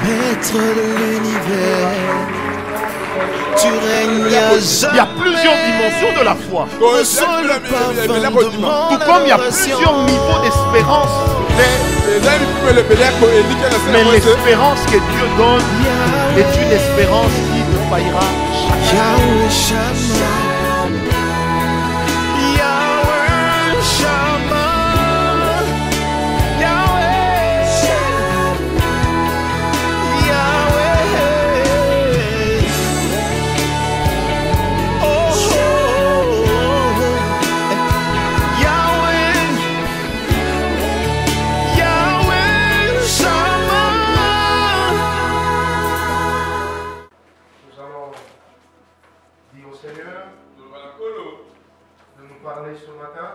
Maître de l'univers, tu règnes à jamais. Il y a plusieurs dimensions de la foi. Ressens le parfum de mon Tout comme il y a adoration. plusieurs niveaux d'espérance. Mais Mais l'espérance que Dieu donne est une espérance qui ne faillira jamais. Yahweh Shammah, Yahweh Shammah, Yahweh, Yahweh, oh, oh, oh. Yahweh, Yahweh Shammah. Nous allons dire au Seigneur de nous parler ce matin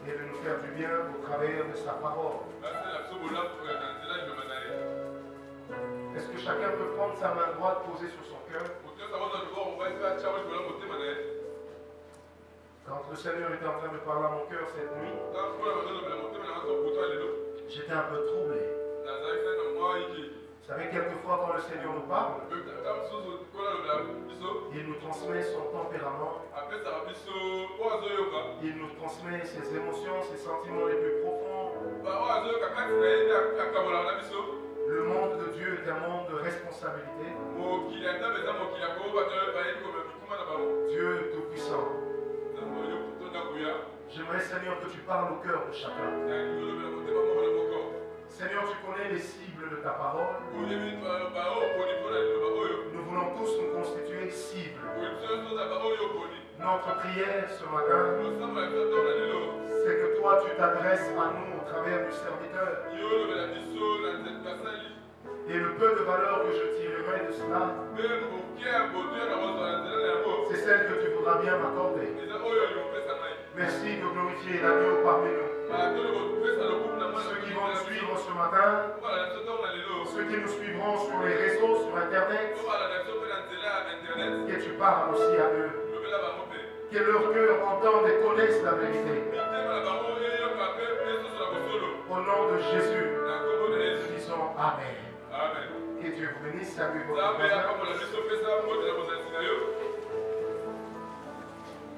et de nous faire du bien au travers de sa parole. Est-ce que chacun peut prendre sa main droite posée sur son cœur? Quand le Seigneur était en train de parler à mon cœur cette nuit, j'étais un peu troublé. Vous savez, quelquefois quand le Seigneur nous parle, il nous transmet son tempérament, il nous transmet ses émotions, ses sentiments les plus profonds. Le monde de Dieu est un monde de responsabilité. Dieu tout-puissant. J'aimerais, Seigneur, que tu parles au cœur de chacun. Seigneur, tu connais les cibles de ta parole. Nous voulons tous nous constituer cibles. Notre prière ce matin, c'est que toi, tu t'adresses à nous au travers du serviteur. Et le peu de valeur que je tirerai de cela, c'est celle que tu voudras bien m'accorder. Merci de glorifier l'agneau parmi nous. Ceux qui vont nous suivre ce matin, ceux qui nous suivront sur les réseaux, sur Internet, que tu parles aussi à eux. Que leur cœur entende et connaisse la vérité. Au nom de Jésus, nous disons Amen. Que Dieu vous bénisse, saluez votre voisin.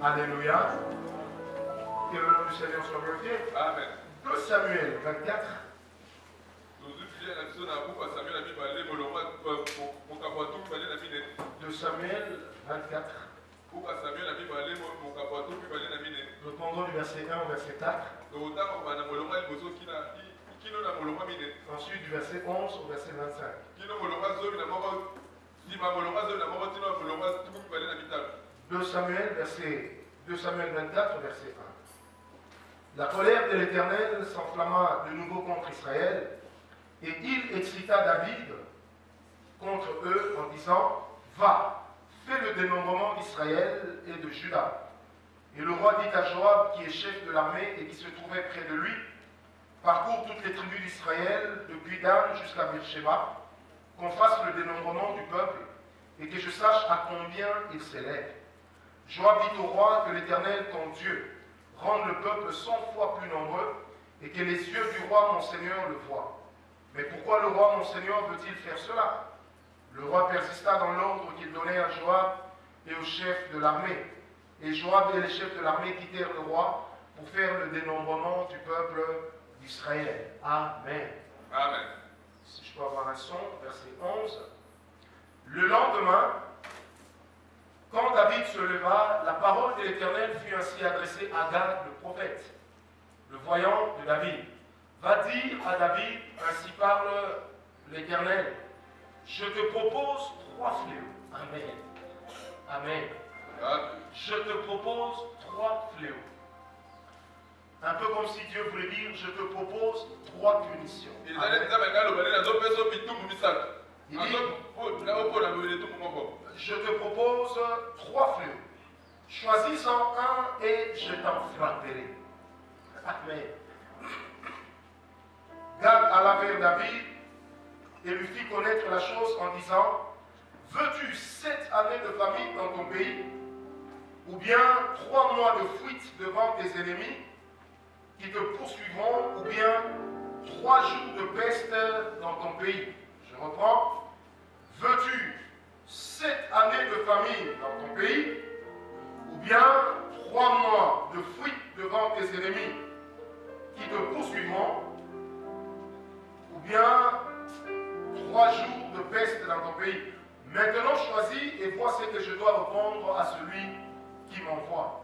Alléluia. Que le nom du Seigneur soit glorifié. 2 Samuel 24. 2 Samuel 24. Nous prendrons du verset 1 au verset 4. Ensuite du verset 11 au verset 25. 2 Samuel 24 verset 1. La colère de l'Éternel s'enflamma de nouveau contre Israël, et il excita David contre eux en disant: Va, fais le dénombrement d'Israël et de Juda. Et le roi dit à Joab, qui est chef de l'armée et qui se trouvait près de lui: Parcours toutes les tribus d'Israël, depuis Dan jusqu'à Beersheba, qu'on fasse le dénombrement du peuple, et que je sache à combien il s'élève. Joab dit au roi que l'Éternel, ton Dieu, rende le peuple 100 fois plus nombreux, et que les yeux du roi mon Seigneur le voient. Mais pourquoi le roi mon Seigneur veut-il faire cela? Le roi persista dans l'ordre qu'il donnait à Joab et aux chefs de l'armée. Et Joab et les chefs de l'armée quittèrent le roi pour faire le dénombrement du peuple d'Israël. Amen. Amen. Si je peux avoir un son, verset 11. Le lendemain, quand David se leva, la parole de l'Éternel fut ainsi adressée à Gad, le prophète, le voyant de David. Va dire à David, ainsi parle l'Éternel: je te propose 3 fléaux. Amen. Amen. Je te propose 3 fléaux. Un peu comme si Dieu voulait dire: je te propose 3 punitions. Amen. Il dit: je te propose 3 fléaux. Choisis-en un et je t'en frapperai. Amen. Gad alla vers David et lui fit connaître la chose en disant: veux-tu 7 années de famine dans ton pays, ou bien 3 mois de fuite devant tes ennemis qui te poursuivront, ou bien 3 jours de peste dans ton pays? pays. Je reprends. Veux-tu 7 années de famine dans ton pays, ou bien 3 mois de fuite devant tes ennemis qui te poursuivront, ou bien 3 jours de peste dans ton pays. Maintenant choisis et vois ce que je dois répondre à celui qui m'envoie.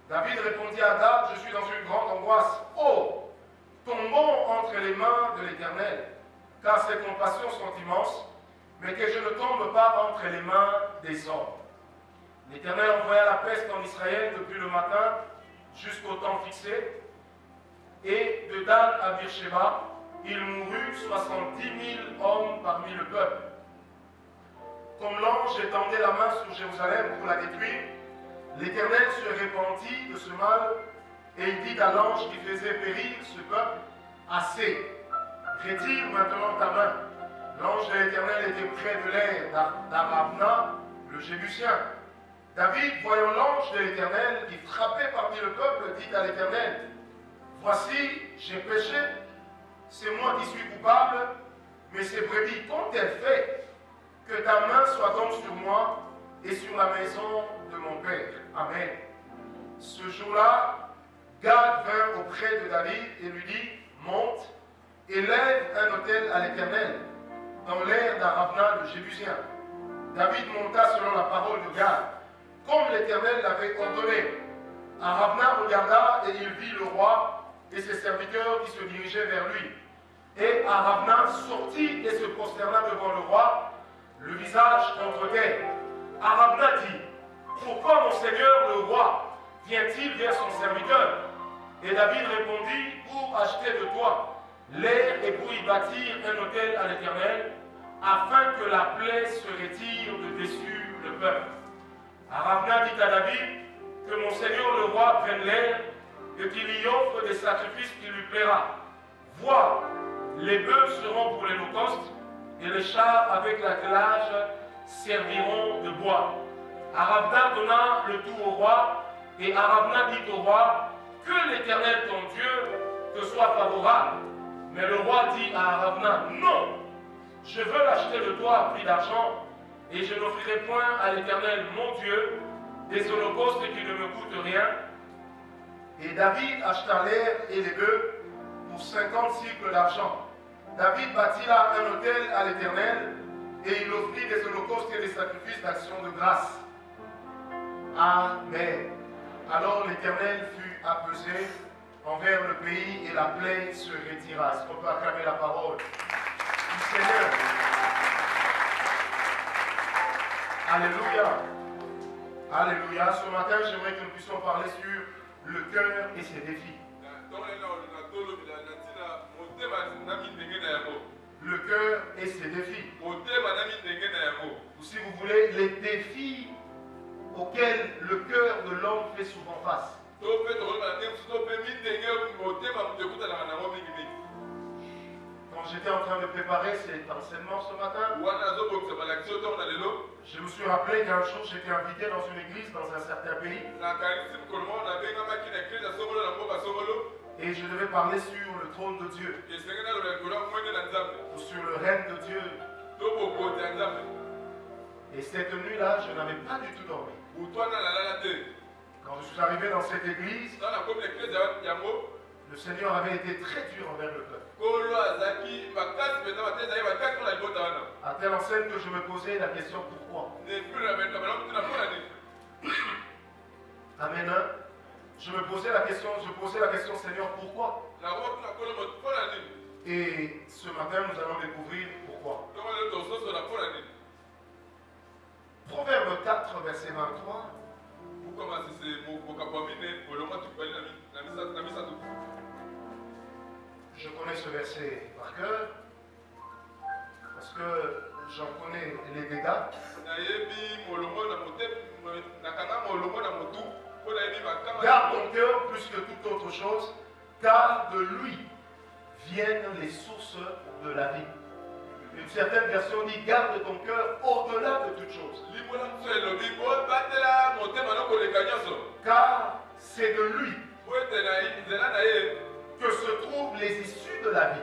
David répondit à Gad, je suis dans une grande angoisse. Oh, tombons entre les mains de l'Éternel, car ses compassions sont immenses, mais que je ne tombe pas entre les mains des hommes. L'Éternel envoya la peste en Israël depuis le matin jusqu'au temps fixé, et de Dan à Beersheba, il mourut 70 000 hommes parmi le peuple. Comme l'ange étendait la main sur Jérusalem pour la détruire, l'Éternel se répandit de ce mal, et il dit à l'ange qui faisait périr ce peuple, assez, retire maintenant ta main. L'ange de l'Éternel était près de l'air d'Arabna, le Jébusien. David, voyant l'ange de l'Éternel qui frappait parmi le peuple, dit à l'Éternel, voici, j'ai péché, c'est moi qui suis coupable, mais ces brebis qu'ont-elles fait? Que ta main soit donc sur moi et sur la maison de mon père. Amen. Ce jour-là, Gad vint auprès de David et lui dit, monte et lève un autel à l'Éternel dans l'air d'Arabna le Jébusien. David monta selon la parole de Gad, comme l'Éternel l'avait ordonné. Arabna regarda et il vit le roi et ses serviteurs qui se dirigeaient vers lui. Et Arabna sortit et se prosterna devant le roi, le visage contre terre. Arabna dit, pourquoi mon seigneur le roi vient-il vers son serviteur? Et David répondit, pour acheter de toi l'air et pour y bâtir un autel à l'Éternel, afin que la plaie se retire de dessus le peuple. Arabna dit à David, que mon seigneur le roi prenne l'air et qu'il y offre des sacrifices qui lui plaira. Vois, les bœufs seront pour l'holocauste, et les chars avec l'attelage serviront de bois. Arabna donna le tout au roi, et Arabna dit au roi, que l'Éternel ton Dieu te soit favorable. Mais le roi dit à Arabna, non, je veux l'acheter de toi à prix d'argent, et je n'offrirai point à l'Éternel mon Dieu des holocaustes qui ne me coûtent rien. Et David acheta l'air et les bœufs pour 50 cycles d'argent. David bâtit là un autel à l'Éternel et il offrit des holocaustes et des sacrifices d'action de grâce. Amen. Alors l'Éternel fut apaisé envers le pays et la plaie se retira. Est-ce qu'on peut acclamer la parole du Seigneur? Alléluia. Alléluia. Ce matin, j'aimerais que nous puissions parler sur le cœur et ses défis. Le cœur et ses défis. Ou si vous voulez, les défis auxquels le cœur de l'homme fait souvent face. Quand j'étais en train de préparer cet enseignement ce matin, je me suis rappelé qu'un jour j'étais invité dans une église dans un certain pays. Et je devais parler sur le trône de Dieu. Ou sur le règne de Dieu. Et cette nuit-là, je n'avais pas du tout dormi. Quand je suis arrivé dans cette église, le Seigneur avait été très dur envers le peuple. À telle enseigne que je me posais la question pourquoi. Amen. Je posais la question Seigneur pourquoi. Et ce matin nous allons découvrir pourquoi. Proverbe 4 verset 23. Je connais ce verset par cœur parce que j'en connais les dégâts. Garde ton cœur plus que toute autre chose, car de lui viennent les sources de la vie. Une certaine version dit garde ton cœur au-delà de toute chose. Car c'est de lui que se trouvent les issues de la vie.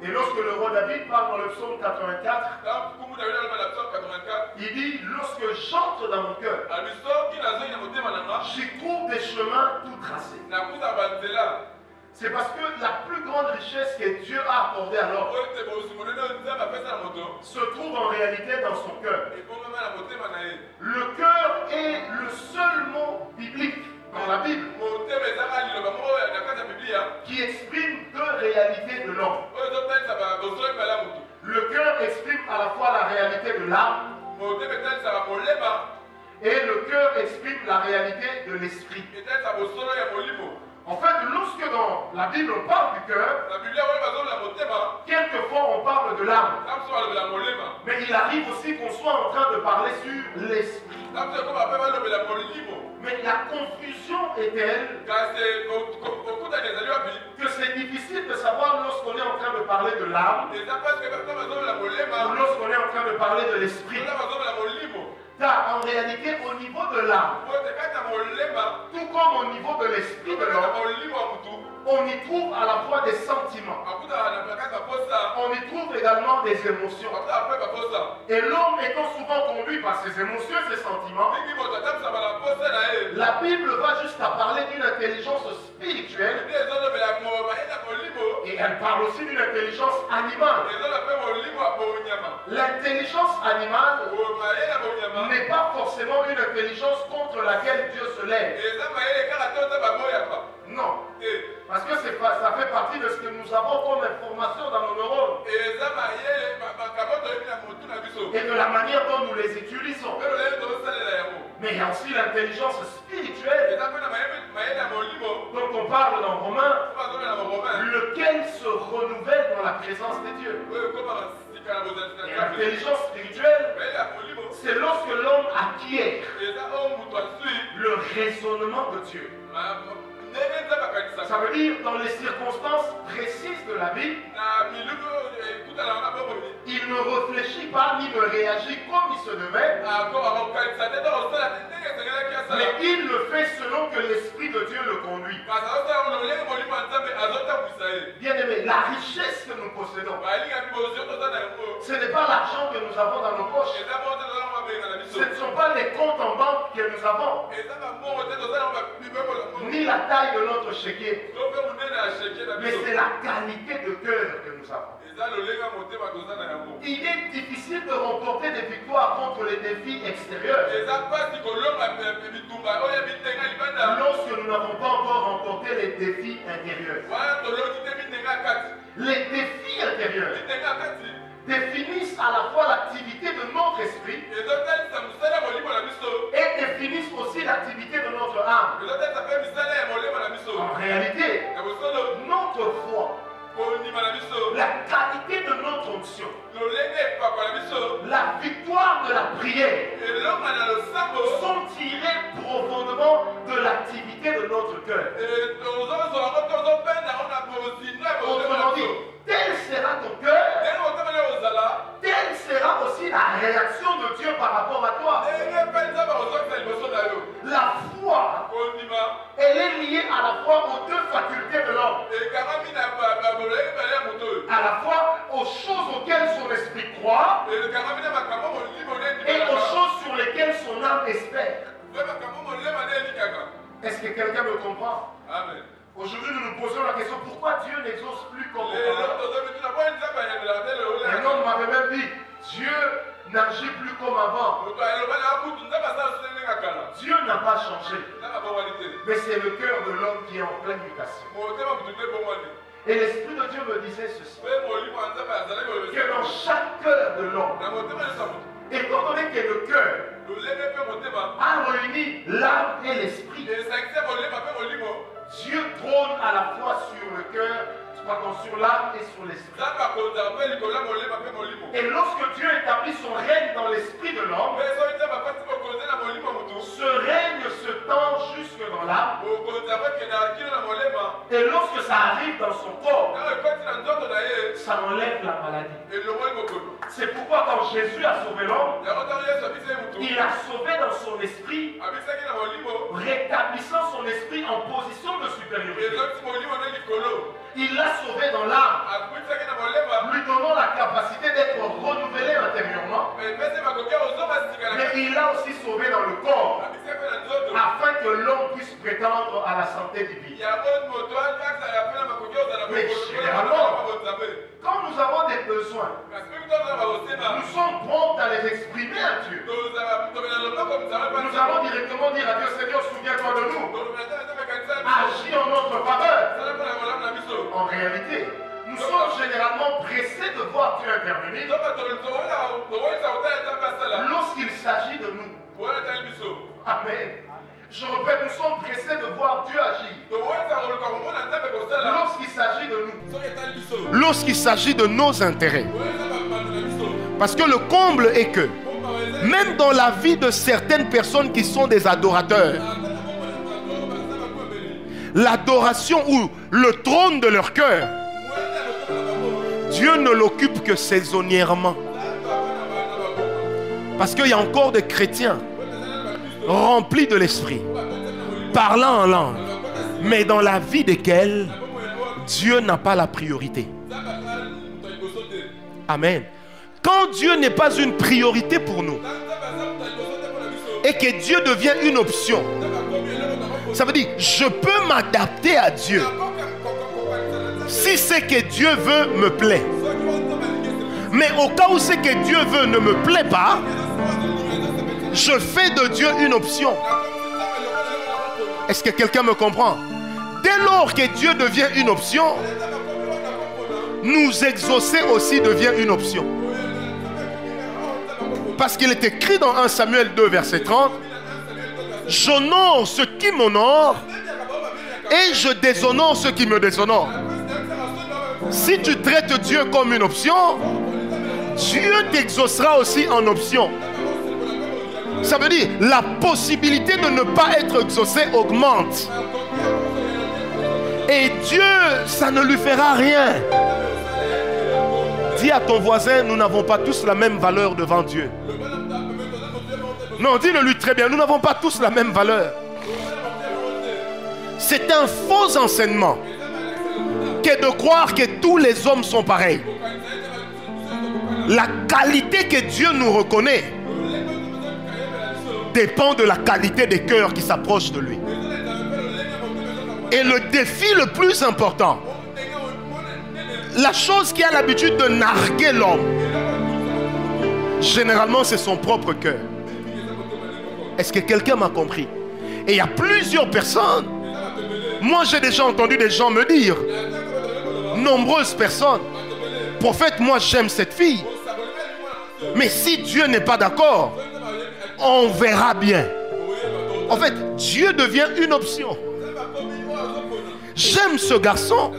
Et lorsque le roi David parle dans le psaume 84, ntango nkumu David aloba na psaume 84 il dit, lorsque j'entre dans mon cœur, alobi soki nazongi na motema na nga j'y trouve des chemins tout tracés. nakuta banzela C'est parce que la plus grande richesse que Dieu a accordée à l'homme oyo te bosuku monene oyo nzambe apesa na moto se trouve en réalité dans son cœur. ebongama na motema na ye Le cœur est le seul mot biblique dans la Bible motema ezaka liloba moko oyo na kati ya biblia qui exprime deux réalités de l'homme. oyo ezotalisa bosolo ebala ya motu Le cœur exprime à la fois la réalité de l'âme motema etalisaka molema et le cœur exprime la réalité de l'esprit. etalisa bosolo ya molimo. En fait, lorsque dans la Bible on parle du cœur, Na biblia oyo bazoloba motema quelquefois on parle de l'âme. ntango so balobela molema Mais il arrive aussi qu'on soit en train de parler sur l'esprit. ntango so ekoma mpe balobela molimo Mais la confusion est telle kasi kokutani ezali wapi que c'est difficile de savoir lorsqu'on est en train de parler de l'âme eza parceke ntango bazolobelela ou molema lorsqu'on est en train de parler de l'esprit. ntango bazolobelela molimo Car en réalité, au niveau de l'âme, oyo te kati ya molema tout comme au niveau de l'esprit de kati ya l'homme, molimo ya motu on y trouve à la fois des sentiments, akutaka na kati baposa on y trouve également des émotions. akutaka mpe baposa Et l'homme étant souvent conduit par ses émotions et ses sentiments, mingi moto atambisaka na posa na ye la Bible va jusqu'à parler d'une intelligence spirituelle nde ezolobela mayenda molimo et elle parle aussi d'une intelligence animale. ezola mpe molimo ya bonyama L'intelligence animale mayenda bonyama n'est pas forcément une intelligence contre laquelle Dieu se lève. eza mayele kaka te oza baboyaka Non. Parce que ça fait partie de ce que nous avons comme information dans nos neurones eza mayele makambo toyebi na motu na biso et de la manière dont nous les utilisons. mpe lolele tozosalela yango Mais il y a aussi l'intelligence spirituelle eza mpe na mayele ya molimo dont on parle dans Romains, po bazobela baromain lequel se renouvelle dans la présence de Dieu. oyo ekomaka sika na bozali na Et nzambe l'intelligence spirituelle, mayele ya molimo c'est lorsque l'homme acquiert eza oyo moto asui le raisonnement de Dieu. ndenge nzambe Ça akanisaka veut dire dans les circonstances précises de la vie, na miluku oyo ekutanaka na bobomi il ne réfléchit pas ni ne réagit comme il se devait, akokanisa te to kosala te ndenge esengelaki asala mais il le fait selon que l'Esprit de Dieu le conduit. kasi azosala lolenge molimo ya nzambe azotambwisa ye Bien aimé, la richesse que nous possédons, balinga bibozio toza na yango ce n'est pas l'argent que nous avons dans nos poches, eza moko te toza nango babenga na biso ce ne sont pas les comptes en banque que nous avons, eza bamoko te toza nango bibemolo ni la taille de notre chéquier, to mpe monene ya sheke na mais biso c'est la qualité de cœur que nous avons. eza lolenga motema toza na yango Il est difficile de remporter des victoires contre les défis extérieurs eza mpasi kolonga bitumba oyo bitenga libanda lorsque nous n'avons pas encore remporté les défis intérieurs. wana tolongi te bitenga kati Les défis intérieurs bitenga kati définissent à la fois l'activité de notre esprit ezotalisa mosala ya molimo na biso et définissent aussi l'activité de notre âme. ezotalisa mpe misala ya molemo na biso En réalité, ya bosolo notre foi, kondima na biso la qualité de notre onction, lolenge epakwa na biso la victoire de la prière elonga na losambo sont tirées profondément de l'activité de notre cœur. tozozwa yango tozopenda yango na bozinga ya Autrement botema dit, biso tel sera ton cœur, ndenge motema nde ozala telle sera aussi la réaction de Dieu par rapport à toi. ndenge mpe nzambe akozokisa liboso na yo La foi, kondima elle est liée à la fois aux deux facultés de l'homme, ekangami na bolenge mibale ya moto oyo à la fois aux choses auxquelles son esprit croit ekangami na makambo molimo nde et aux endimelaka choses sur lesquelles son âme espère. mpe makambo molema nde elikaka Est-ce que quelqu'un me comprend? amen Aujourd'hui, nous nous posons la question, pourquoi Dieu n'exauce plus comme lelo auparavant? tozobetuna po nzambe ayangelaka te lelo Un homme m'avait même dit, Dieu n'agit plus comme avant. moto aloba na kutu nzambe asala so ndenge kala Dieu n'a pas changé, nzambe abongwani te mais c'est le cœur de l'homme qui est en pleine mutation. motema motu nde ebongwani Et l'Esprit de Dieu me disait ceci, mpe molimo ya nzambe azalaki que dans chaque cœur de l'homme, na motema nyonso ya motu étant donné que le cœur lolenge mpe motema a réuni l'âme et l'esprit, esangisa molema mpe molimo Dieu trône à la fois sur le cœur, pardon, sur l'âme et sur l'esprit. nzambe akonzaka mpe likolo ya molema mpe molimo Et lorsque Dieu établit son règne dans l'esprit de l'homme, mpe soki nzambe apesi bokonzi na molimo motu ce règne se tend jusque dans l'âme. bokonzi yango ekendaka kino na molema Et lorsque ça arrive dans son corps, ntango ekoti na nzoto na ye ça enlève la maladie. elongoli bokono C'est pourquoi quand Jésus a sauvé l'homme, yango ntango yesu abisi ye motu il a sauvé dans son esprit, abisaki na molimo rétablissant son esprit en position de supériorité. ezoti molimo nde likolo Il l'a sauvé dans l'âme, akutisaki na molema besoins, nous sommes prompts à les exprimer à Dieu. Nous allons directement dire à Dieu, Seigneur, souviens-toi de nous. Agis en notre faveur. En réalité, nous sommes généralement pressés de voir Dieu intervenir lorsqu'il s'agit de nous. Amen. Je répète, nous sommes pressés de voir Dieu agir lorsqu'il s'agit de nous. Lorsqu'il s'agit de nos intérêts. Parce que le comble est que, même dans la vie de certaines personnes qui sont des adorateurs, l'adoration ou le trône de leur cœur, Dieu ne l'occupe que saisonnièrement. Parce qu'il y a encore des chrétiens remplis de l'esprit, parlant en langue, mais dans la vie desquels Dieu n'a pas la priorité. Amen. Quand Dieu n'est pas une priorité pour nous et que Dieu devient une option, ça veut dire je peux m'adapter à Dieu. Si c'est que Dieu veut, me plaît. Mais au cas où c'est que Dieu veut ne me plaît pas, je fais de Dieu une option. Est-ce que quelqu'un me comprend? Dès lors que Dieu devient une option, nous exaucer aussi devient une option. Parce qu'il est écrit dans 1 Samuel 2, verset 30, « J'honore ceux qui m'honorent et je déshonore ceux qui me déshonorent. » Si tu traites Dieu comme une option, Dieu t'exaucera aussi en option. Ça veut dire la possibilité de ne pas être exaucé augmente. Et Dieu, ça ne lui fera rien. Dis à ton voisin, nous n'avons pas tous la même valeur devant Dieu. Non, dis-le lui très bien, nous n'avons pas tous la même valeur. C'est un faux enseignement que de croire que tous les hommes sont pareils. La qualité que Dieu nous reconnaît dépend de la qualité des cœurs qui s'approchent de lui. Et le défi le plus important, la chose qui a l'habitude de narguer l'homme, généralement c'est son propre cœur. Est-ce que quelqu'un m'a compris? Et il y a plusieurs personnes. Moi j'ai déjà entendu des gens me dire, nombreuses personnes, prophète, moi j'aime cette fille, mais si Dieu n'est pas d'accord, on verra bien. En fait, Dieu devient une option. J'aime ce garçon,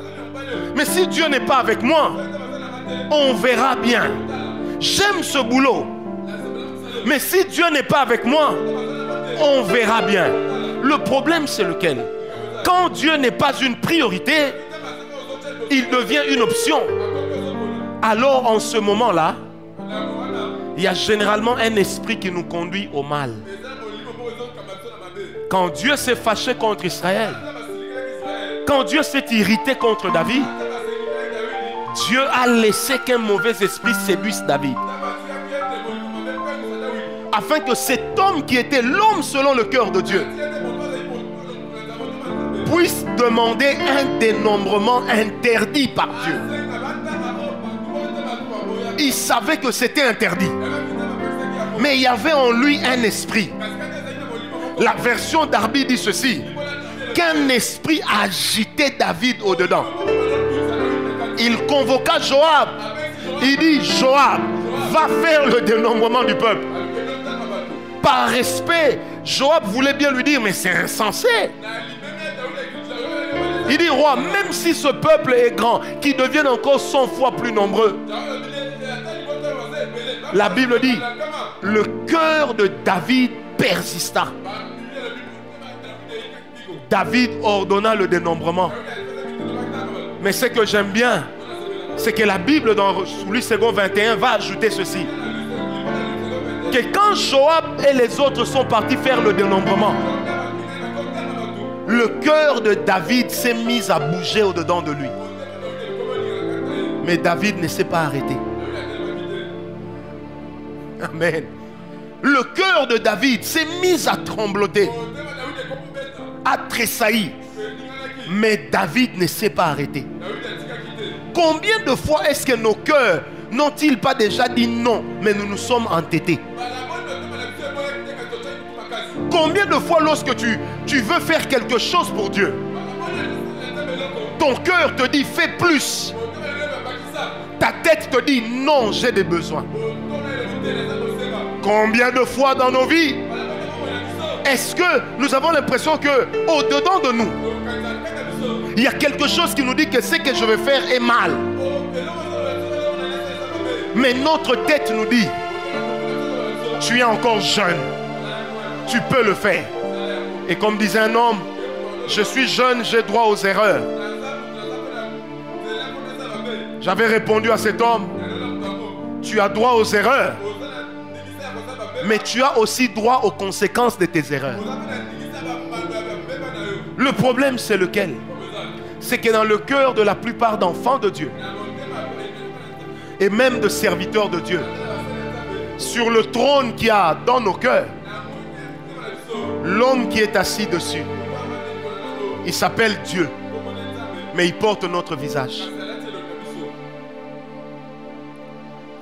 mais si Dieu n'est pas avec moi, on verra bien. J'aime ce boulot, mais si Dieu n'est pas avec moi, on verra bien. Le problème c'est lequel? Quand Dieu n'est pas une priorité, il devient une option. Alors en ce moment-là, il y a généralement un esprit qui nous conduit au mal. Quand Dieu s'est fâché contre Israël, quand Dieu s'est irrité contre David, Dieu a laissé qu'un mauvais esprit séduise David. Afin que cet homme qui était l'homme selon le cœur de Dieu puisse demander un dénombrement interdit par Dieu. Il savait que c'était interdit. Mais il y avait en lui un esprit. La version d'Arbi dit ceci, qu'un esprit agitait David au-dedans. Il convoqua Joab. Il dit, Joab, va faire le dénombrement du peuple. Par respect, Joab voulait bien lui dire, mais c'est insensé. Il dit, roi, même si ce peuple est grand, qu'il devienne encore 100 fois plus nombreux. La Bible dit, le cœur de David persista. David ordonna le dénombrement. Mais ce que j'aime bien, c'est que la Bible dans Louis II 21 va ajouter ceci. Que quand Joab et les autres sont partis faire le dénombrement, le cœur de David s'est mis à bouger au-dedans de lui. Mais David ne s'est pas arrêté. Amen. Le cœur de David s'est mis à trembloter, à tressaillir. Mais David ne s'est pas arrêté. Combien de fois est-ce que nos cœurs n'ont-ils pas déjà dit non, mais nous nous sommes entêtés? Combien de fois lorsque tu veux faire quelque chose pour Dieu, ton cœur te dit fais plus, ta tête te dit non, j'ai des besoins. Combien de fois dans nos vies est-ce que nous avons l'impression que au-dedans de nous, il y a quelque chose qui nous dit que ce que je vais faire est mal. Mais notre tête nous dit, tu es encore jeune, tu peux le faire. Et comme disait un homme, je suis jeune, j'ai droit aux erreurs. J'avais répondu à cet homme, tu as droit aux erreurs, mais tu as aussi droit aux conséquences de tes erreurs. Le problème, c'est lequel? C'est que dans le cœur de la plupart d'enfants de Dieu, et même de serviteurs de Dieu, sur le trône qu'il y a dans nos cœurs, l'homme qui est assis dessus, il s'appelle Dieu, mais il porte notre visage.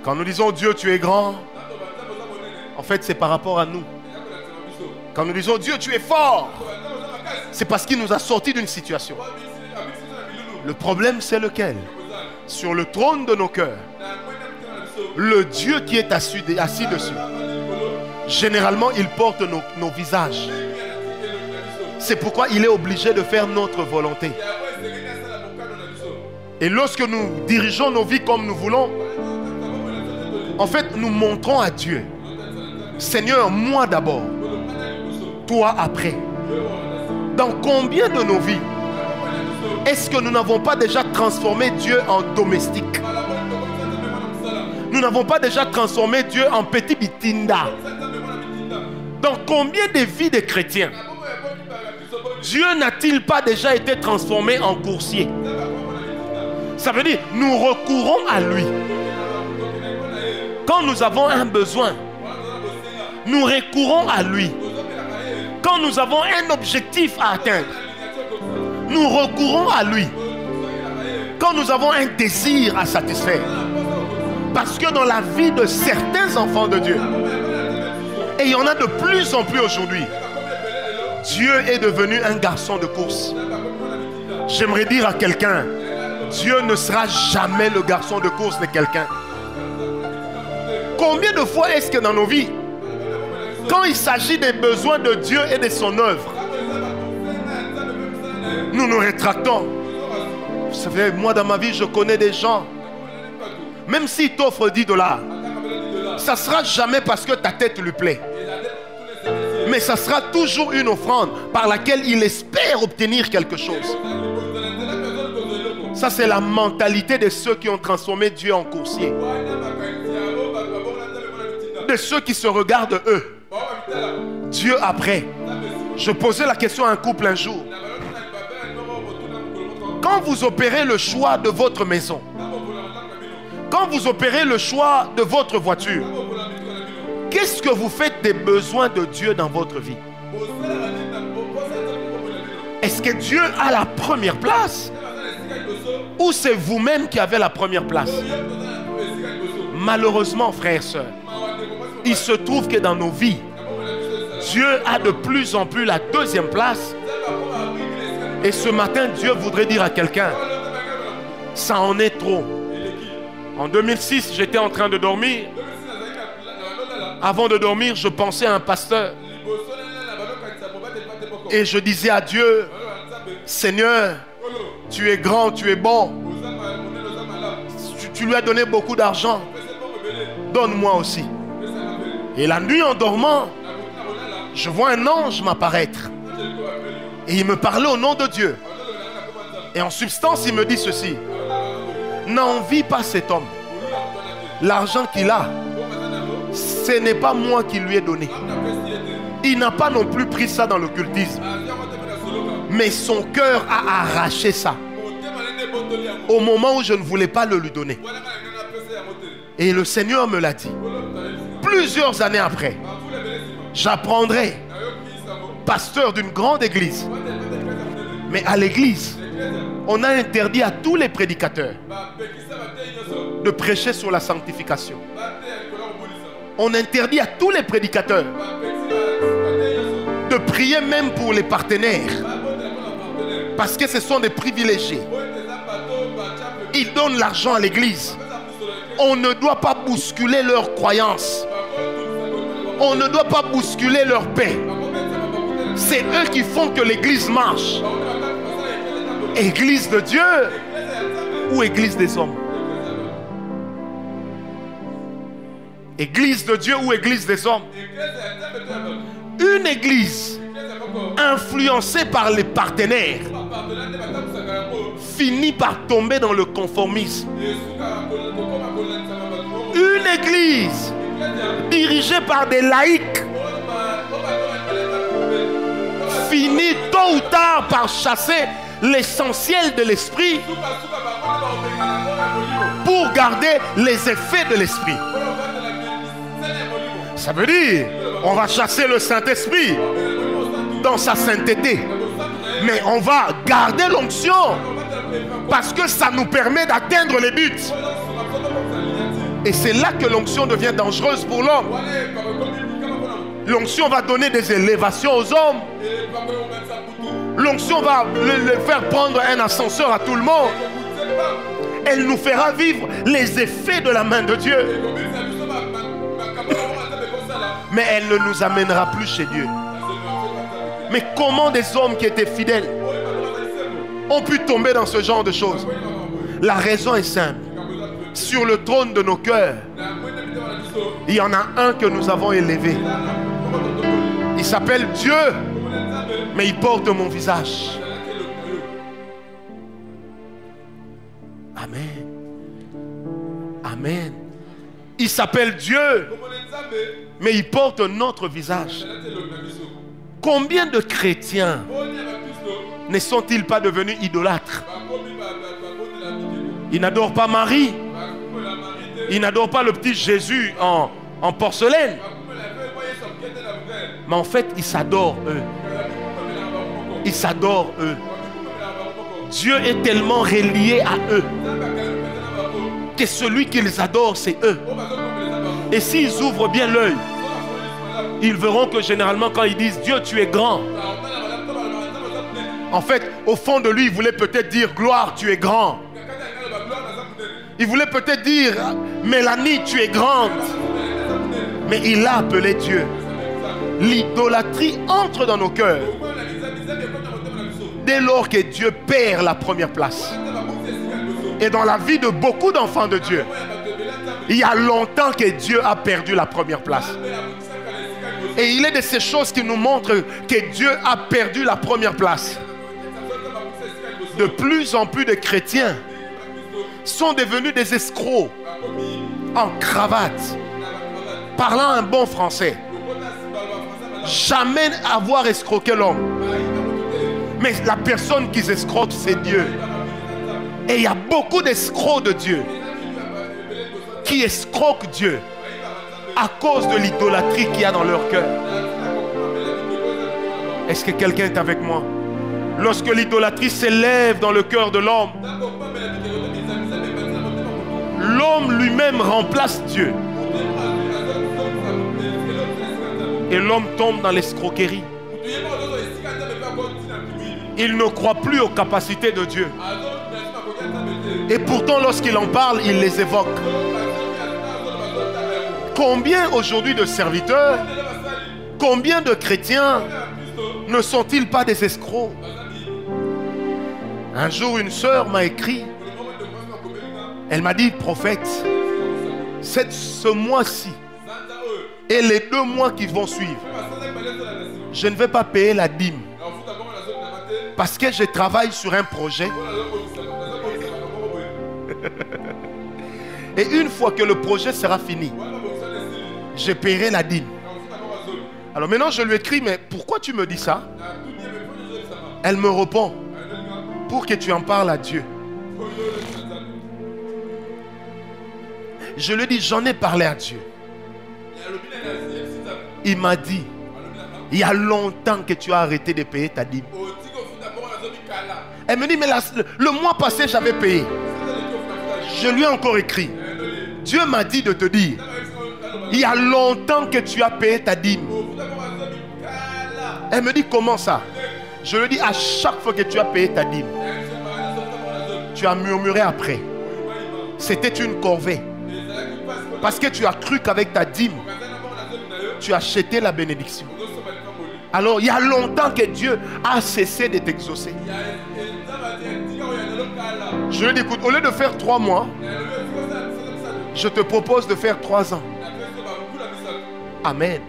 Quand nous disons Dieu, tu es grand, en fait c'est par rapport à nous. Quand nous disons Dieu, tu es fort, c'est parce qu'il nous a sortis d'une situation. Le problème, c'est lequel? Sur le trône de nos cœurs, le Dieu qui est assis dessus, généralement il porte nos visages. C'est pourquoi il est obligé de faire notre volonté. Et lorsque nous dirigeons nos vies comme nous voulons, en fait nous montrons à Dieu, Seigneur, moi d'abord, toi après. Dans combien de nos vies est-ce que nous n'avons pas déjà transformé Dieu en domestique? Nous n'avons pas déjà transformé Dieu en petit bitinda? Dans combien de vies de chrétiens Dieu n'a-t-il pas déjà été transformé en coursier? Ça veut dire, nous recourons à lui. Quand nous avons un besoin, nous recourons à lui. Quand nous avons un objectif à atteindre, nous recourons à lui. Quand nous avons un désir à satisfaire. Parce que dans la vie de certains enfants de Dieu, et il y en a de plus en plus aujourd'hui, Dieu est devenu un garçon de course. J'aimerais dire à quelqu'un, Dieu ne sera jamais le garçon de course de quelqu'un. Combien de fois est-ce que dans nos vies, quand il s'agit des besoins de Dieu et de son œuvre, nous nous rétractons? Vous savez, moi dans ma vie, je connais des gens, même s'ils t'offrent $10, ça ne sera jamais parce que ta tête lui plaît. Mais ça sera toujours une offrande par laquelle il espère obtenir quelque chose. Ça, c'est la mentalité de ceux qui ont transformé Dieu en coursier. De ceux qui se regardent eux. Dieu après. Je posais la question à un couple un jour. Quand vous opérez le choix de votre maison, quand vous opérez le choix de votre voiture, qu'est-ce que vous faites des besoins de Dieu dans votre vie? Est-ce que Dieu a la première place? Ou c'est vous-même qui avez la première place? Malheureusement, frères et sœurs, il se trouve que dans nos vies, Dieu a de plus en plus la deuxième place. Et ce matin, Dieu voudrait dire à quelqu'un, ça en est trop. En 2006, j'étais en train de dormir. Avant de dormir, je pensais à un pasteur. Et je disais à Dieu, Seigneur, tu es grand, tu es bon. Tu lui as donné beaucoup d'argent. Donne-moi aussi. Et la nuit en dormant, je vois un ange m'apparaître. Et il me parlait au nom de Dieu. Et en substance, il me dit ceci. N'envie pas cet homme. L'argent qu'il a, ce n'est pas moi qui lui ai donné. Il n'a pas non plus pris ça dans l'occultisme. Mais son cœur a arraché ça. Au moment où je ne voulais pas le lui donner. Et le Seigneur me l'a dit. Plusieurs années après, j'apprendrai, pasteur d'une grande église. Mais à l'église, on a interdit à tous les prédicateurs de prêcher sur la sanctification. On interdit à tous les prédicateurs de prier même pour les partenaires. Parce que ce sont des privilégiés. Ils donnent l'argent à l'église. On ne doit pas bousculer leurs croyances. On ne doit pas bousculer leur paix. C'est eux qui font que l'église marche. Église de Dieu ou église des hommes? Église de Dieu ou église des hommes? Une église influencée par les partenaires finit par tomber dans le conformisme. Une église dirigée par des laïcs finit tôt ou tard par chasser l'essentiel de l'esprit pour garder les effets de l'esprit. Ça veut dire, on va chasser le Saint-Esprit dans sa sainteté, mais on va garder l'onction parce que ça nous permet d'atteindre les buts. Et c'est là que l'onction devient dangereuse pour l'homme. L'onction va donner des élévations aux hommes. L'onction va le faire prendre un ascenseur à tout le monde. Elle nous fera vivre les effets de la main de Dieu. Mais elle ne nous amènera plus chez Dieu. Mais comment des hommes qui étaient fidèles ont pu tomber dans ce genre de choses? La raison est simple. Sur le trône de nos cœurs, il y en a un que nous avons élevé. Il s'appelle Dieu, mais il porte mon visage. Amen. Amen. Il s'appelle Dieu, mais il porte notre visage. Combien de chrétiens ne sont-ils pas devenus idolâtres? Ils n'adorent pas Marie. Ils n'adorent pas le petit Jésus en porcelaine. Mais en fait, ils s'adorent eux. Ils s'adorent eux. Dieu est tellement relié à eux que celui qu'ils adorent, c'est eux. Et s'ils ouvrent bien l'œil, ils verront que généralement quand ils disent Dieu tu es grand, en fait au fond de lui il voulait peut-être dire gloire tu es grand. Il voulait peut-être dire Mélanie tu es grande. Mais il l'a appelé Dieu. L'idolâtrie entre dans nos cœurs dès lors que Dieu perd la première place. Et dans la vie de beaucoup d'enfants de Dieu, il y a longtemps que Dieu a perdu la première place. Et il est de ces choses qui nous montrent que Dieu a perdu la première place. De plus en plus de chrétiens sont devenus des escrocs en cravate, parlant un bon français. Jamais avoir escroqué l'homme. Mais la personne qui escroque, c'est Dieu. Et il y a beaucoup d'escrocs de Dieu qui escroquent Dieu à cause de l'idolâtrie qu'il y a dans leur cœur. Est-ce que quelqu'un est avec moi? Lorsque l'idolâtrie s'élève dans le cœur de l'homme, l'homme lui-même remplace Dieu. Et l'homme tombe dans l'escroquerie. Il ne croit plus aux capacités de Dieu. Et pourtant, lorsqu'il en parle, il les évoque. Combien aujourd'hui de serviteurs, combien de chrétiens ne sont-ils pas des escrocs? Un jour, une sœur m'a écrit. Elle m'a dit, prophète, ce mois-ci et les 2 mois qui vont suivre, je ne vais pas payer la dîme. Parce que je travaille sur un projet. Et une fois que le projet sera fini, je paierai la dîme. Alors maintenant je lui écris, mais pourquoi tu me dis ça? Elle me répond, pour que tu en parles à Dieu. Je lui dis, j'en ai parlé à Dieu. Il m'a dit, il y a longtemps que tu as arrêté de payer ta dîme. Elle me dit, mais le mois passé, j'avais payé. Je lui ai encore écrit. Dieu m'a dit de te dire, il y a longtemps que tu as payé ta dîme. Elle me dit, comment ça? Je lui dis, à chaque fois que tu as payé ta dîme, tu as murmuré après. C'était une corvée. Parce que tu as cru qu'avec ta dîme, tu as acheté la bénédiction. Alors, il y a longtemps que Dieu a cessé de t'exaucer. Je lui dis, écoute, au lieu de faire 3 mois, je te propose de faire 3 ans. Amen.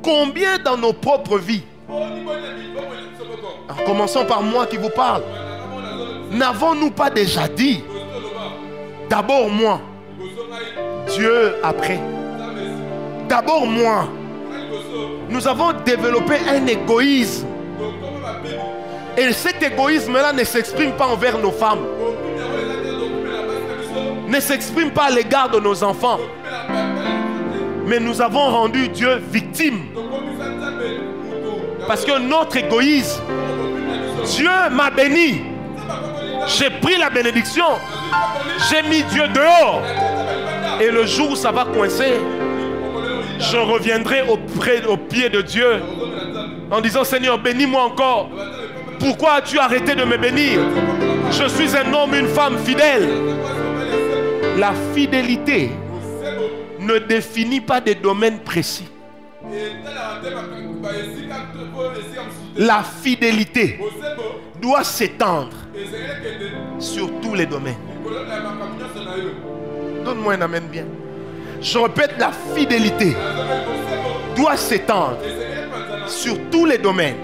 Combien dans nos propres vies, en commençant par moi qui vous parle, n'avons-nous pas déjà dit, d'abord moi, Dieu après. D'abord moi. Nous avons développé un égoïsme. Et cet égoïsme-là ne s'exprime pas envers nos femmes. Ne s'exprime pas à l'égard de nos enfants. Mais nous avons rendu Dieu victime. Parce que notre égoïsme, Dieu m'a béni. J'ai pris la bénédiction. J'ai mis Dieu dehors. Et le jour où ça va coincer, je reviendrai au pied de Dieu en disant, Seigneur, bénis-moi encore. Pourquoi as-tu arrêté de me bénir? Je suis un homme, une femme fidèle. La fidélité ne définit pas des domaines précis. La fidélité doit s'étendre sur tous les domaines. Donne-moi un amen bien. Je répète, la fidélité doit s'étendre sur tous les domaines.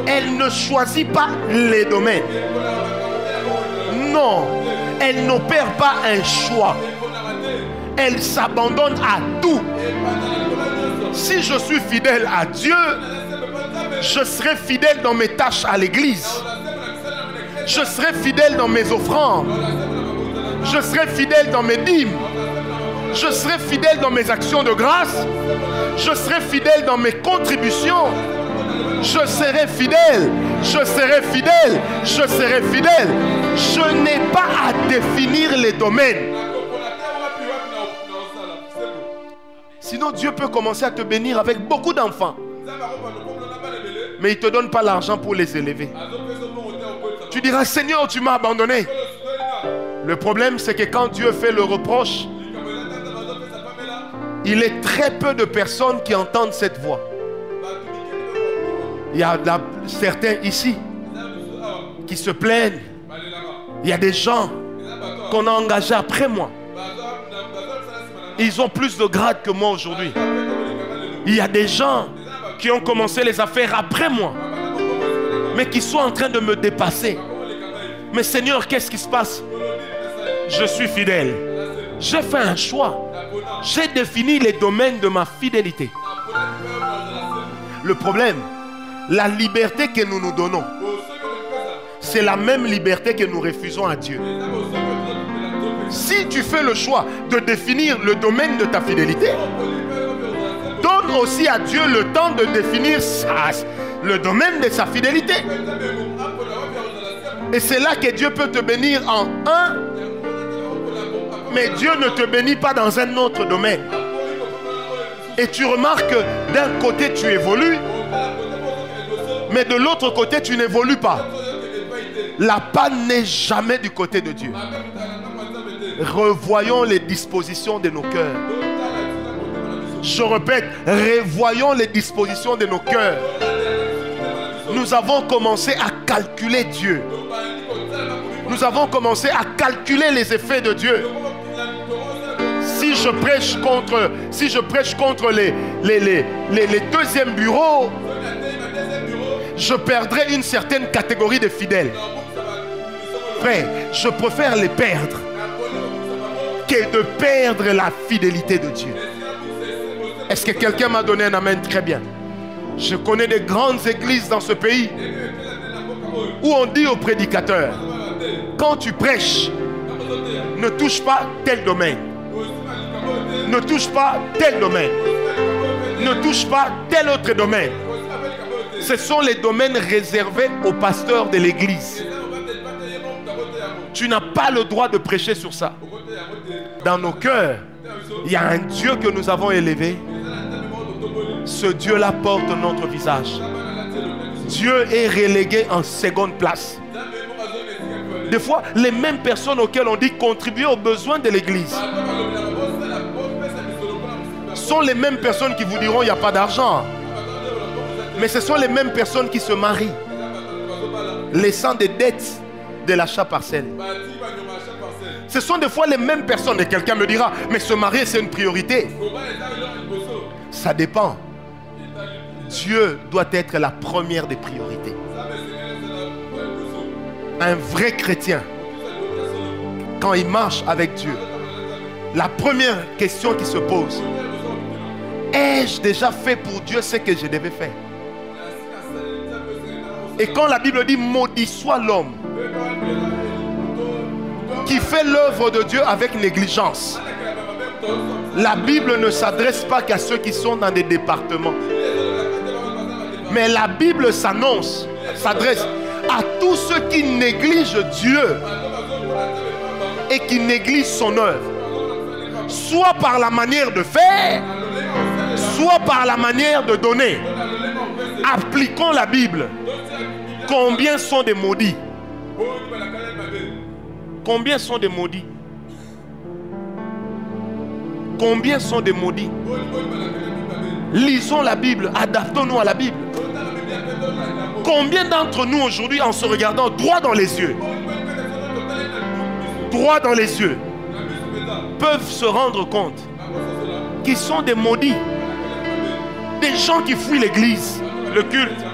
Elle ne choisit pas les domaines. Non, elle n'opère pas un choix. Elle s'abandonne à tout. Si je suis fidèle à Dieu, je serai fidèle dans mes tâches à l'église. Je serai fidèle dans mes offrandes. Je serai fidèle dans mes dîmes. Je serai fidèle dans mes actions de grâce. Je serai fidèle dans mes contributions. Je serai fidèle. Je serai fidèle. Je serai fidèle. Je n'ai pas à définir les domaines. Sinon, Dieu peut commencer à te bénir avec beaucoup d'enfants. Mais il ne te donne pas l'argent pour les élever. Tu diras, Seigneur, tu m'as abandonné. Le problème, c'est que quand Dieu fait le reproche, il est très peu de personnes qui entendent cette voix. Il y a certains ici qui se plaignent. Il y a des gens qu'on a engagés après moi. Ils ont plus de grade que moi aujourd'hui. Il y a des gens qui ont commencé les affaires après moi, mais qui sont en train de me dépasser. Mais Seigneur, qu'est-ce qui se passe? Je suis fidèle. J'ai fait un choix. J'ai défini les domaines de ma fidélité. Le problème, la liberté que nous nous donnons, c'est la même liberté que nous refusons à Dieu. Si tu fais le choix de définir le domaine de ta fidélité, donne aussi à Dieu le temps de définir le domaine de sa fidélité. Et c'est là que Dieu peut te bénir en un, mais Dieu ne te bénit pas dans un autre domaine. Et tu remarques que d'un côté tu évolues, mais de l'autre côté tu n'évolues pas. La panne n'est jamais du côté de Dieu. Revoyons les dispositions de nos cœurs. Je répète, revoyons les dispositions de nos cœurs. Nous avons commencé à calculer Dieu. Nous avons commencé à calculer les effets de Dieu. Si je prêche contre les deuxièmes bureaux, je perdrai une certaine catégorie de fidèles. Frère, je préfère les perdre que de perdre la fidélité de Dieu. Est-ce que quelqu'un m'a donné un amen? Très bien. Je connais des grandes églises dans ce pays où on dit aux prédicateurs, quand tu prêches, ne touche pas tel domaine. Ne touche pas tel domaine. Ne touche pas tel autre domaine. Ce sont les domaines réservés aux pasteurs de l'église. Tu n'as pas le droit de prêcher sur ça. Dans nos cœurs, il y a un Dieu que nous avons élevé. Ce Dieu-là porte notre visage. Dieu est relégué en seconde place. Des fois, les mêmes personnes auxquelles on dit contribuer aux besoins de l'église sont les mêmes personnes qui vous diront il n'y a pas d'argent. Mais ce sont les mêmes personnes qui se marient, laissant des dettes de l'achat partiel. Ce sont des fois les mêmes personnes. Et quelqu'un me dira, mais se marier c'est une priorité. Ça dépend. Dieu doit être la première des priorités. Un vrai chrétien, quand il marche avec Dieu, la première question qui se pose, ai-je déjà fait pour Dieu ce que je devais faire? Et quand la Bible dit maudit soit l'homme qui fait l'œuvre de Dieu avec négligence, la Bible ne s'adresse pas qu'à ceux qui sont dans des départements. Mais la Bible s'adresse à tous ceux qui négligent Dieu et qui négligent son œuvre. Soit par la manière de faire, soit par la manière de donner. Appliquons la Bible. Combien sont des maudits? Combien sont des maudits? Combien sont des maudits? Lisons la Bible, adaptons-nous à la Bible. Combien d'entre nous aujourd'hui, en se regardant droit dans les yeux, peuvent se rendre compte qu'ils sont des maudits, des gens qui fuient l'église, le culte,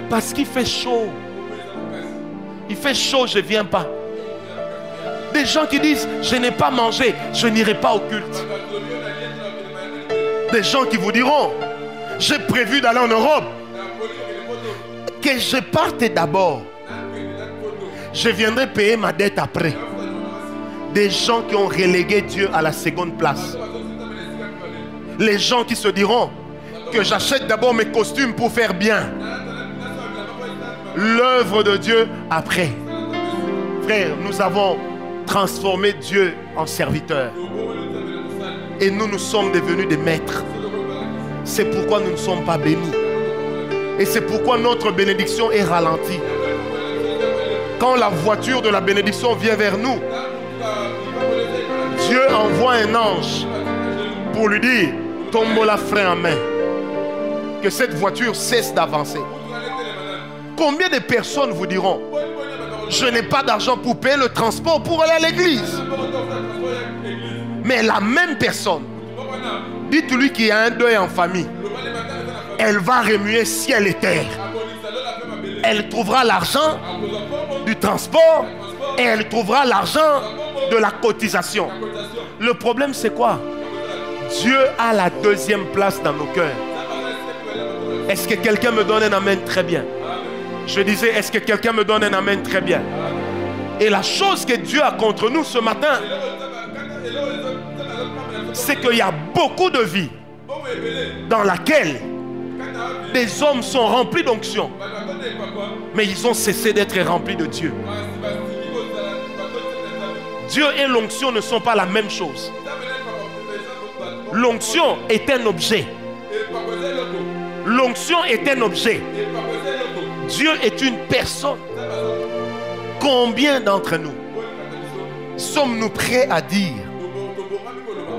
parce qu'il fait chaud. Il fait chaud, je ne viens pas. Des gens qui disent, je n'ai pas mangé, je n'irai pas au culte. Des gens qui vous diront, j'ai prévu d'aller en Europe. Que je parte d'abord. Je viendrai payer ma dette après. Des gens qui ont relégué Dieu à la seconde place. Les gens qui se diront que j'achète d'abord mes costumes pour faire bien. L'œuvre de Dieu après. Frère, nous avons transformé Dieu en serviteur. Et nous sommes devenus des maîtres. C'est pourquoi nous ne sommes pas bénis. Et c'est pourquoi notre bénédiction est ralentie. Quand la voiture de la bénédiction vient vers nous, Dieu envoie un ange pour lui dire, tombe la frein en main. Que cette voiture cesse d'avancer. Combien de personnes vous diront, je n'ai pas d'argent pour payer le transport pour aller à l'église? Mais la même personne, dites-lui qu'il y a un deuil en famille. Elle va remuer ciel et terre. Elle trouvera l'argent du transport et elle trouvera l'argent de la cotisation. Le problème c'est quoi? Dieu a la deuxième place dans nos cœurs. Est-ce que quelqu'un me donne un amen très bien? Je disais, est-ce que quelqu'un me donne un amen très bien? Et la chose que Dieu a contre nous ce matin, c'est qu'il y a beaucoup de vies dans laquelle des hommes sont remplis d'onction, mais ils ont cessé d'être remplis de Dieu. Dieu et l'onction ne sont pas la même chose. L'onction est un objet. L'onction est un objet. Dieu est une personne. Combien d'entre nous sommes-nous prêts à dire,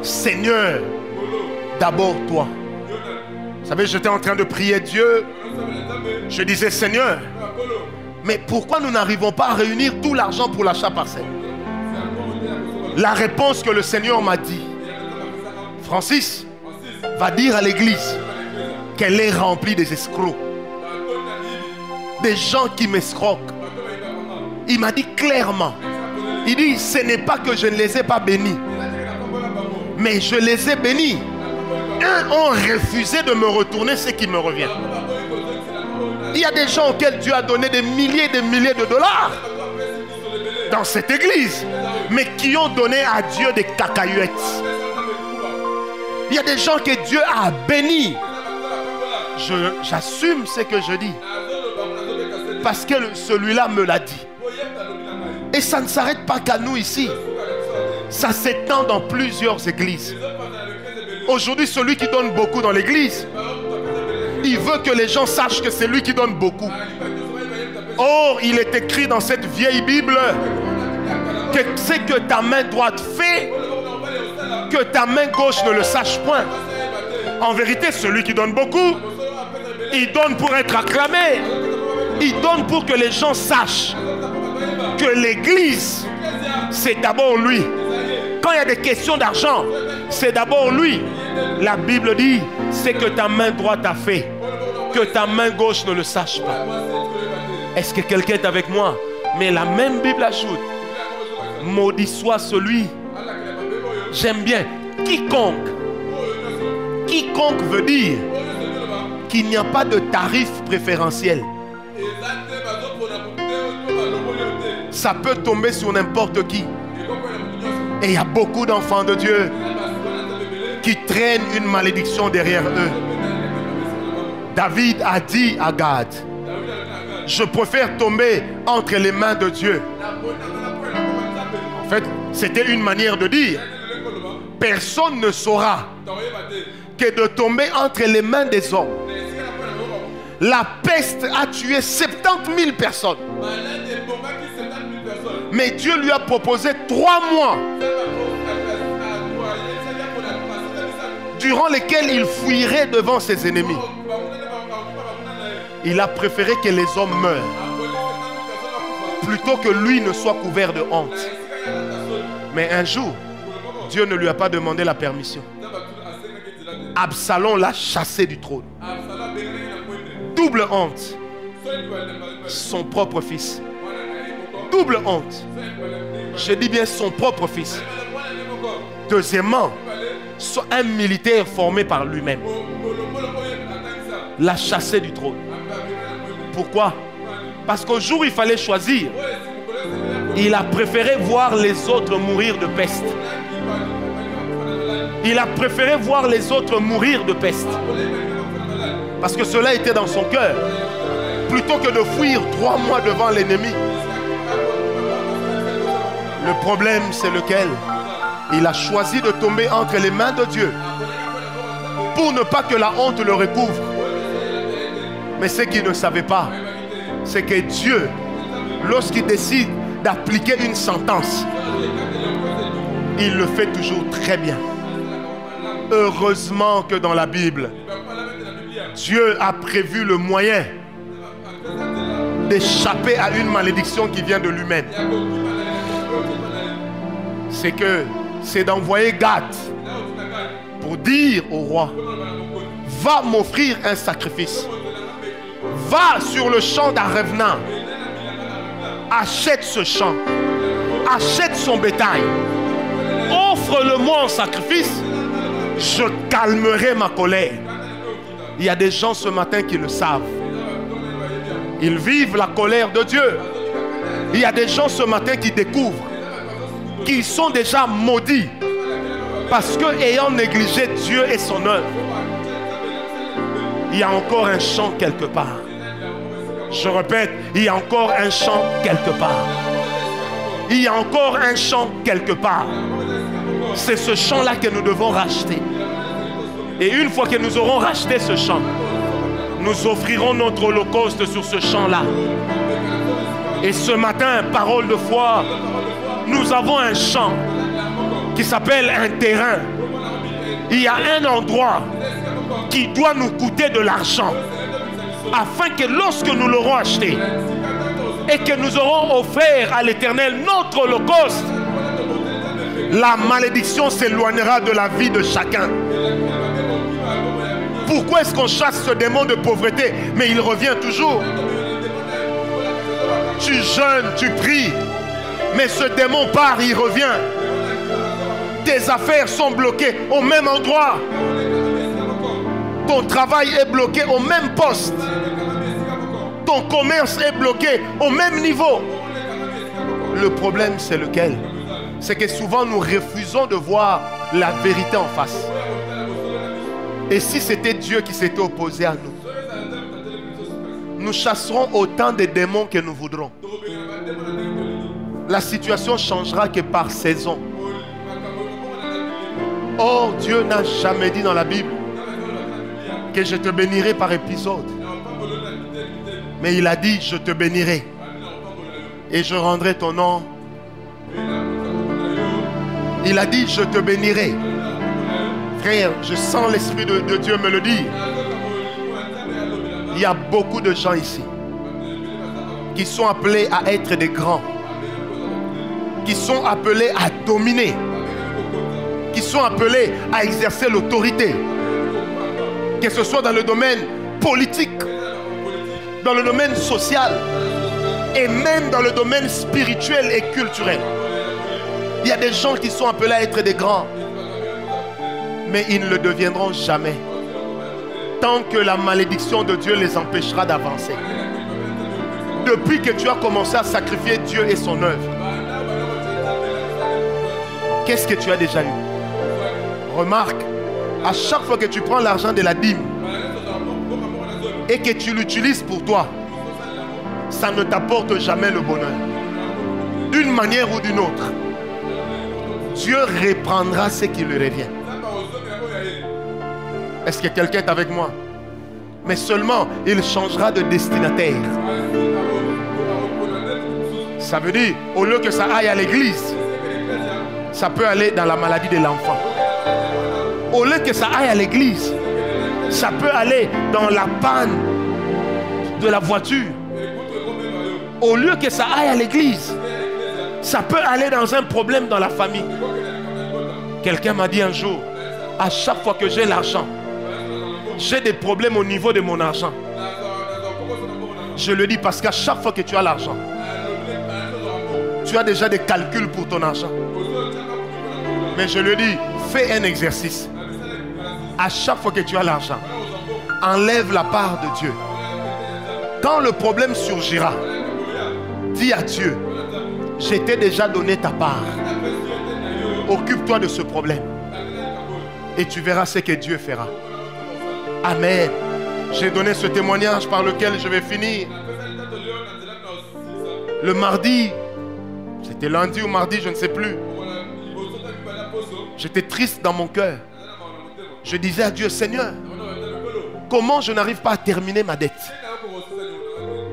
Seigneur, d'abord toi? Vous savez, j'étais en train de prier Dieu. Je disais, Seigneur, mais pourquoi nous n'arrivons pas à réunir tout l'argent pour l'achat partiel? La réponse que le Seigneur m'a dit, Francis va dire à l'église qu'elle est remplie des escrocs, des gens qui m'escroquent. Il m'a dit clairement, il dit, ce n'est pas que je ne les ai pas bénis, mais je les ai bénis. Un ont refusé de me retourner ce qui me revient. Il y a des gens auxquels Dieu a donné des milliers et des milliers de dollars dans cette église, mais qui ont donné à Dieu des cacahuètes. Il y a des gens que Dieu a bénis. J'assume ce que je dis parce que celui-là me l'a dit. Et ça ne s'arrête pas qu'à nous ici. Ça s'étend dans plusieurs églises. Aujourd'hui, celui qui donne beaucoup dans l'église, il veut que les gens sachent que c'est lui qui donne beaucoup. Or, il est écrit dans cette vieille Bible que c'est que ta main droite fait, que ta main gauche ne le sache point. En vérité, celui qui donne beaucoup, il donne pour être acclamé. Il donne pour que les gens sachent que l'église, c'est d'abord lui. Quand il y a des questions d'argent, c'est d'abord lui. La Bible dit, c'est que ta main droite a fait, que ta main gauche ne le sache pas. Est-ce que quelqu'un est avec moi? Mais la même Bible ajoute, maudit soit celui. J'aime bien. Quiconque. Quiconque veut dire qu'il n'y a pas de tarif préférentiel. Ça peut tomber sur n'importe qui. Et il y a beaucoup d'enfants de Dieu qui traînent une malédiction derrière eux. David a dit à Gad, je préfère tomber entre les mains de Dieu. En fait, c'était une manière de dire, personne ne saura que de tomber entre les mains des hommes. La peste a tué 70 000 personnes. Mais Dieu lui a proposé 3 mois durant lesquels il fuirait devant ses ennemis. Il a préféré que les hommes meurent plutôt que lui ne soit couvert de honte. Mais un jour, Dieu ne lui a pas demandé la permission. Absalom l'a chassé du trône. Double honte. Son propre fils. Double honte. Je dis bien son propre fils. Deuxièmement, un militaire formé par lui-même l'a chassé du trône. Pourquoi? Parce qu'au jour où il fallait choisir, il a préféré voir les autres mourir de peste. Il a préféré voir les autres mourir de peste. Parce que cela était dans son cœur. Plutôt que de fuir 3 mois devant l'ennemi. Le problème, c'est lequel? Il a choisi de tomber entre les mains de Dieu pour ne pas que la honte le recouvre. Mais ce qu'il ne savait pas, c'est que Dieu, lorsqu'il décide d'appliquer une sentence, il le fait toujours très bien. Heureusement que dans la Bible, Dieu a prévu le moyen d'échapper à une malédiction qui vient de lui-même. C'est d'envoyer Gad pour dire au roi, va m'offrir un sacrifice. Va sur le champ d'Arevna. Achète ce champ. Achète son bétail. Offre-le-moi en sacrifice. Je calmerai ma colère. Il y a des gens ce matin qui le savent. Ils vivent la colère de Dieu. Il y a des gens ce matin qui découvrent qu'ils sont déjà maudits parce que ayant négligé Dieu et son œuvre, il y a encore un champ quelque part. Je répète, il y a encore un champ quelque part. Il y a encore un champ quelque part. C'est ce champ-là que nous devons racheter. Et une fois que nous aurons racheté ce champ, nous offrirons notre holocauste sur ce champ-là. Et ce matin, parole de foi, nous avons un champ qui s'appelle un terrain. Il y a un endroit qui doit nous coûter de l'argent afin que lorsque nous l'aurons acheté et que nous aurons offert à l'Éternel notre holocauste, la malédiction s'éloignera de la vie de chacun. Pourquoi est-ce qu'on chasse ce démon de pauvreté, mais il revient toujours? Tu jeûnes, tu pries, mais ce démon part, il revient. Tes affaires sont bloquées au même endroit. Ton travail est bloqué au même poste. Ton commerce est bloqué au même niveau. Le problème, c'est lequel? C'est que souvent nous refusons de voir la vérité en face. Et si c'était Dieu qui s'était opposé à nous, nous chasserons autant de démons que nous voudrons. La situation changera que par saison. Oh, Dieu n'a jamais dit dans la Bible que je te bénirai par épisode. Mais il a dit, je te bénirai. Et je rendrai ton nom. Il a dit, je te bénirai. Frère, je sens l'Esprit de Dieu me le dire. Il y a beaucoup de gens ici qui sont appelés à être des grands, qui sont appelés à dominer, qui sont appelés à exercer l'autorité, que ce soit dans le domaine politique, dans le domaine social et même dans le domaine spirituel et culturel. Il y a des gens qui sont appelés à être des grands, mais ils ne le deviendront jamais tant que la malédiction de Dieu les empêchera d'avancer. Depuis que tu as commencé à sacrifier Dieu et son œuvre, qu'est-ce que tu as déjà eu? Remarque, à chaque fois que tu prends l'argent de la dîme et que tu l'utilises pour toi, ça ne t'apporte jamais le bonheur. D'une manière ou d'une autre, Dieu reprendra ce qui lui revient. Est-ce que quelqu'un est avec moi? Mais seulement il changera de destinataire. Ça veut dire, au lieu que ça aille à l'église, ça peut aller dans la maladie de l'enfant. Au lieu que ça aille à l'église, ça peut aller dans la panne de la voiture. Au lieu que ça aille à l'église, ça peut aller dans un problème dans la famille. Quelqu'un m'a dit un jour, à chaque fois que j'ai l'argent, j'ai des problèmes au niveau de mon argent. Je le dis parce qu'à chaque fois que tu as l'argent, tu as déjà des calculs pour ton argent. Mais je le dis, fais un exercice. À chaque fois que tu as l'argent, enlève la part de Dieu. Quand le problème surgira, dis à Dieu, je t'ai déjà donné ta part. Occupe-toi de ce problème. Et tu verras ce que Dieu fera. Amen. J'ai donné ce témoignage par lequel je vais finir. Le mardi, c'était lundi ou mardi, je ne sais plus. J'étais triste dans mon cœur. Je disais à Dieu, Seigneur, comment je n'arrive pas à terminer ma dette?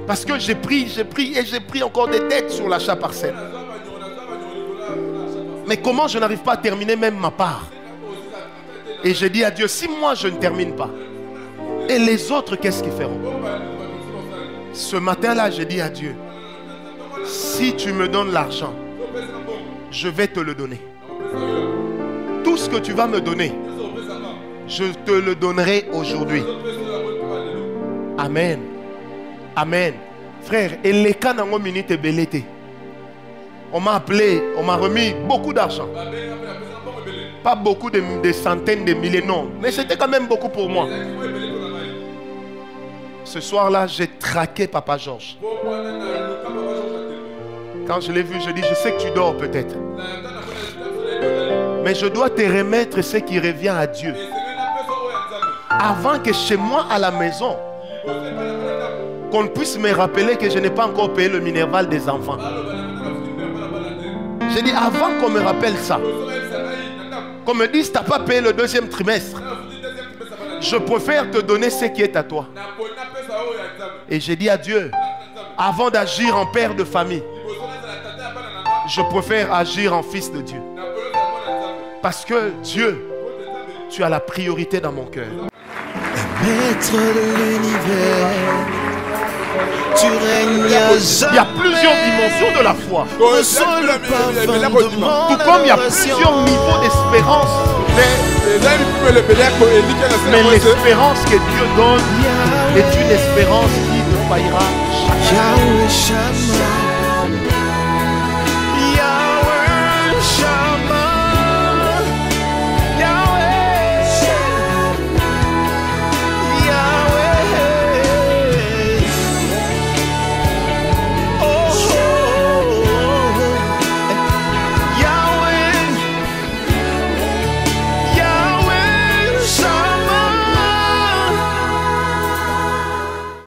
Parce que j'ai pris et j'ai pris encore des dettes sur l'achat parcelle. Mais comment je n'arrive pas à terminer même ma part? Et j'ai dit à Dieu, si moi je ne termine pas, et les autres, qu'est-ce qu'ils feront? Ce matin-là, j'ai dit à Dieu, si tu me donnes l'argent, je vais te le donner. Tout ce que tu vas me donner, je te le donnerai aujourd'hui. Amen. Amen. Frère, et les cas dans une minute belleté. On m'a appelé, on m'a remis beaucoup d'argent. Pas beaucoup de centaines de milliers, non. Mais c'était quand même beaucoup pour moi. Ce soir-là, j'ai traqué Papa Georges. Quand je l'ai vu, je dis, je sais que tu dors peut-être. Mais je dois te remettre ce qui revient à Dieu. Avant que chez moi à la maison, qu'on puisse me rappeler que je n'ai pas encore payé le minerval des enfants. J'ai dit, avant qu'on me rappelle ça, qu'on me dise, tu n'as pas payé le deuxième trimestre, je préfère te donner ce qui est à toi. Et j'ai dit à Dieu, avant d'agir en père de famille, je préfère agir en fils de Dieu. Parce que Dieu, tu as la priorité dans mon cœur. Maître de l'univers, tu règnes à jamais. Il y a plusieurs dimensions de la foi. Ressens le parfum de mon Tout comme il y a plusieurs niveaux d'espérance. Mais l'espérance que Dieu donne est une espérance qui ne faillira jamais. Yahweh Shammah.